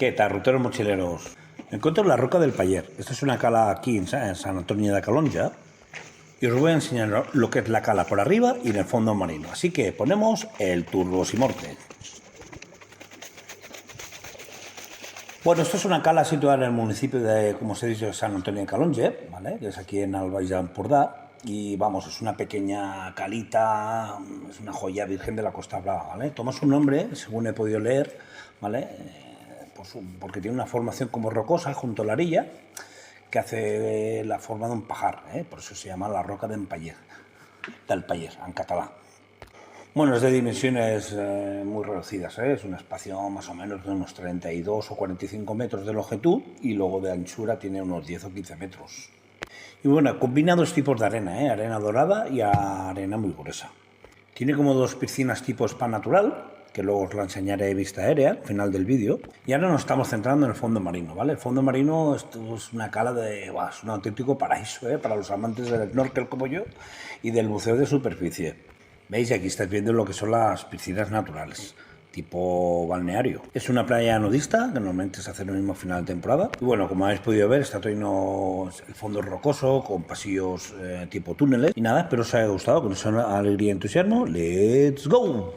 ¿Qué tal, ruteros mochileros? Me encuentro en la Roca del Paller. Esta es una cala aquí en San Antonio de Calonja. Y os voy a enseñar lo que es la cala por arriba y en el fondo marino. Así que ponemos el turbosimorte. Bueno, esto es una cala situada en el municipio de, como os he dicho, San Antonio de Calonja, ¿vale? Que es aquí en el Baix d'Empordà. Y vamos, es una pequeña calita, es una joya virgen de la Costa Brava, ¿vale? Toma su nombre, según he podido leer, ¿vale? Porque tiene una formación como rocosa junto a la orilla, que hace la forma de un pajar, por eso se llama la Roca del Paller, en catalán. Bueno, es de dimensiones muy reducidas, es un espacio más o menos de unos 32 o 45 metros de longitud y luego de anchura tiene unos 10 o 15 metros. Y bueno, combina dos tipos de arena, arena dorada y arena muy gruesa. Tiene como dos piscinas tipo spa natural, que luego os la enseñaré de vista aérea al final del vídeo. Y ahora nos estamos centrando en el fondo marino, ¿vale? El fondo marino esto es una cala de... es un auténtico paraíso, para los amantes del snorkel como yo y del buceo de superficie. ¿Veis? Aquí estáis viendo lo que son las piscinas naturales, tipo balneario. Es una playa nudista, que normalmente se hace en el mismo final de temporada. Y bueno, como habéis podido ver, está todo el fondo es rocoso, con pasillos tipo túneles. Y nada, espero os haya gustado, con esa alegría y entusiasmo. ¡Let's go!